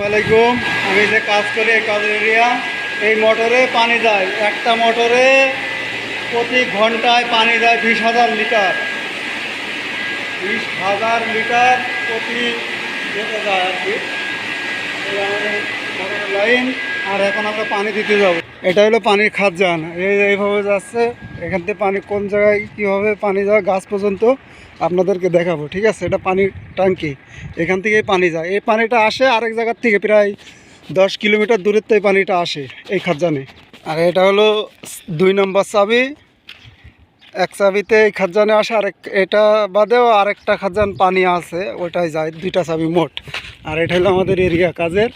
আলাইকুম। আমি যে কাজ করি এই কাজের এরিয়া, এই মোটরে পানি যায়, একটা মোটরে প্রতি ঘন্টায় পানি যায় 20,000 লিটার। 20,000 লিটার প্রতি যেতে যায় আর কি। আমাদের মোটরের লাইন। আর এখন আমরা পানি দিতে যাব। এটা হলো পানির খাজান। এইভাবে যাচ্ছে, এখান থেকে পানি কোন জায়গায় কীভাবে পানি যায় গাছ পর্যন্ত আপনাদেরকে দেখাবো, ঠিক আছে। এটা পানির ট্যাঙ্কি, এখান থেকেই পানি যায়। এই পানিটা আসে আরেক জায়গার থেকে, প্রায় 10 কিলোমিটার দূরের থেকে পানিটা আসে এই খাজানে। আর এটা হলো 2 নম্বর চাবি। এক চাবিতে এই খাজানে আসে, এটা বাদেও আরেকটা খাজান পানি আছে, ওইটাই যায়, 2টা চাবি মোট। আর এটা হলো আমাদের এরিয়া কাজের।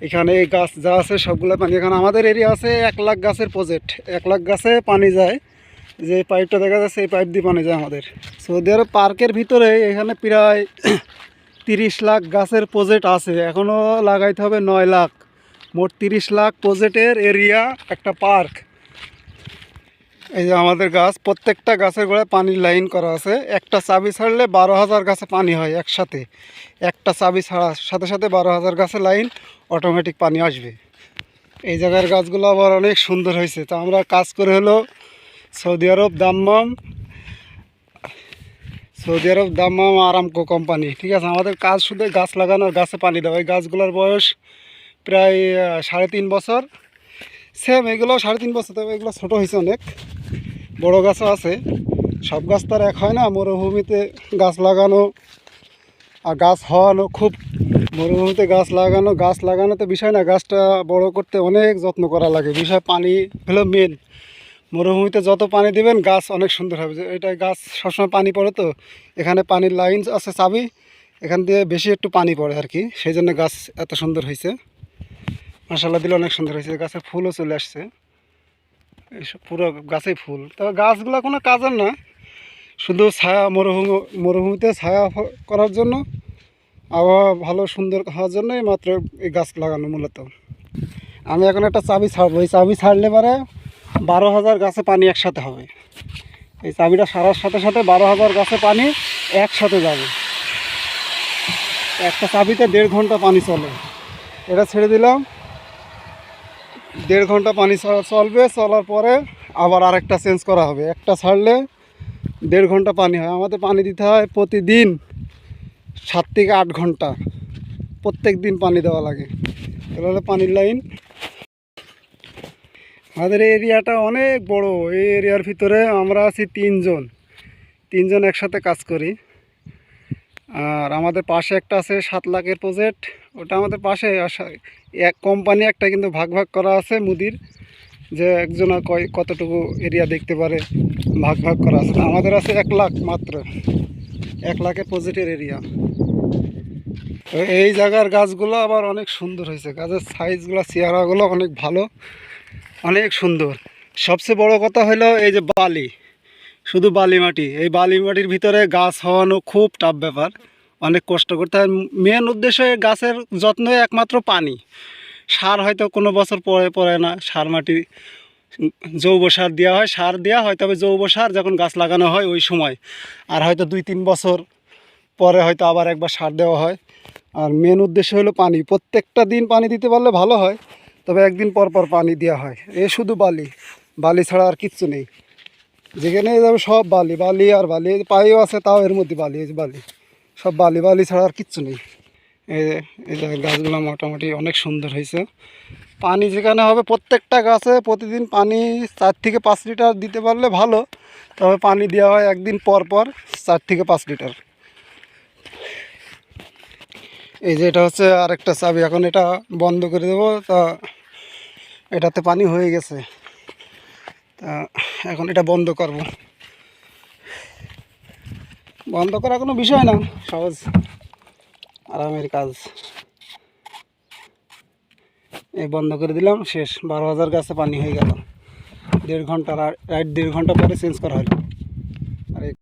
এখানে এই গাছ যা আছে সবগুলো পানি। এখানে আমাদের এরিয়া আছে 1 লাখ গাছের প্রজেক্ট। 1 লাখ গাছে পানি যায়। যে পাইপটা দেখা যাচ্ছে এই পাইপ দিয়ে পানি যায় আমাদের সৌদি আরব পার্কের ভিতরে। এখানে প্রায় 30 লাখ গাছের প্রজেক্ট আছে, এখনও লাগাইতে হবে 9 লাখ। মোট 30 লাখ প্রজেক্টের এরিয়া একটা পার্ক। এই যে আমাদের গাছ, প্রত্যেকটা গাছের গোড়ায় পানির লাইন করা আছে। একটা চাবি ছাড়লে 12,000 গাছে পানি হয় একসাথে। একটা চাবি ছাড়ার সাথে সাথে 12,000 গাছে লাইন অটোমেটিক পানি আসবে। এই জায়গার গাছগুলো আবার অনেক সুন্দর হয়েছে। তো আমরা কাজ করে হলো সৌদি আরব দাম্মাম আরামকো কোম্পানি, ঠিক আছে। আমাদের কাজ শুধু গাছ লাগানো আর গাছে পানি দেওয়া। এই গাছগুলোর বয়স প্রায় 3.5 বছর। সেম এগুলো 3.5 বছর, তবে এগুলো ছোটো হয়েছে, অনেক বড় গাছও আছে। সব গাছ তার এক হয় না। মরুভূমিতে গাছ লাগানো আর গাছ হওয়ানো খুব, মরুভূমিতে গাছ লাগানো তো বিষয় না, গাছটা বড় করতে অনেক যত্ন করা লাগে। বিষয় পানি হলো মেন। মরুভূমিতে যত পানি দেবেন গাছ অনেক সুন্দর হবে। এটা গাছ সবসময় পানি পড়ে, তো এখানে পানির লাইন আছে চাবি, এখান দিয়ে বেশি একটু পানি পড়ে আর কি, সেই জন্য গাছ এত সুন্দর হয়েছে। মাশাআল্লাহ দিলে অনেক সুন্দর হয়েছে। গাছে ফুলও চলে আসছে, এইসব পুরো গাছেই ফুল। তবে গাছগুলো কোনো কাজের না, শুধু ছায়া, মরুভূমিতে ছায়া করার জন্য, আবহাওয়া ভালো সুন্দর হওয়ার জন্যই মাত্র এই গাছ লাগানো মূলত। আমি এখন একটা চাবি ছাড়বো, এই চাবি ছাড়লে পরে 12,000 গাছে পানি একসাথে হবে। এই চাবিটা সারার সাথে সাথে 12,000 গাছে পানি একসাথে যাবে। একটা চাবিতে 1.5 ঘন্টা পানি চলে। এটা ছেড়ে দিলাম, 1.5 ঘন্টা পানি চলবে। চলার পরে আবার আরেকটা চেঞ্জ করা হবে। একটা ছাড়লে 1.5 ঘন্টা পানি হয়। আমাদের পানি দিতে হয় প্রতিদিন 7 থেকে 8 ঘন্টা, প্রত্যেক দিন পানি দেওয়া লাগে। এটা হলো পানির লাইন। আমাদের এই এরিয়াটা অনেক বড়। এই এরিয়ার ভিতরে আমরা আছি 3 জন একসাথে কাজ করি। আর আমাদের পাশে একটা আছে 7 লাখের প্রজেক্ট, ওটা আমাদের পাশে। এক কোম্পানি একটা, কিন্তু ভাগ ভাগ করা আছে মুদির, যে একজনা কতটুকু এরিয়া দেখতে পারে, ভাগ ভাগ করা আছে। আমাদের আছে 1 লাখ, মাত্র 1 লাখের প্রজেক্টের এরিয়া। এই জায়গার গাছগুলো আবার অনেক সুন্দর হয়েছে। গাছের সাইজগুলো, চেহারাগুলো অনেক ভালো, অনেক সুন্দর। সবচেয়ে বড় কথা হলো এই যে বালি, শুধু বালি মাটি। এই বালি মাটির ভিতরে গাছ হওয়ানো খুব টাফ ব্যাপার, অনেক কষ্ট করতে হয়। মেন উদ্দেশ্য গাছের যত্ন একমাত্র পানি। সার হয়তো কোনো বছর পরে না, সার মাটি জৈব সার দেওয়া হয়, সার দেওয়া হয়, তবে জৈব সার যখন গাছ লাগানো হয় ওই সময়। আর হয়তো 2-3 বছর পরে হয়তো আবার একবার সার দেওয়া হয়। আর মেন উদ্দেশ্য হলো পানি। প্রত্যেকটা দিন পানি দিতে পারলে ভালো হয়, তবে একদিন পর পর পানি দেওয়া হয়। এ শুধু বালি ছাড়া আর কিচ্ছু নেই। যেখানে যাবে সব বালি আর বালি। পাইও আছে, তাও এর মধ্যে বালি। এই যে বালি, সব বালি ছাড়া আর কিচ্ছু নেই। এই যে গাছগুলো মোটামুটি অনেক সুন্দর হয়েছে। পানি যেখানে হবে প্রত্যেকটা গাছে প্রতিদিন পানি 4 থেকে 5 লিটার দিতে পারলে ভালো, তবে পানি দেওয়া হয় একদিন পর পর 4 থেকে 5 লিটার। এই যে এটা হচ্ছে আরেকটা চাবি, এখন এটা বন্ধ করে দেবো। তা এটাতে পানি হয়ে গেছে, তা এখন এটা বন্ধ করব। বন্ধ করা কোনো বিষয় না, সহজ আরামের কাজ। এই বন্ধ করে দিলাম, শেষ। 12,000 গাছে পানি হয়ে গেল। 1.5 ঘন্টা, রাইট 1.5 ঘন্টা পরে চেঞ্জ করা হলো।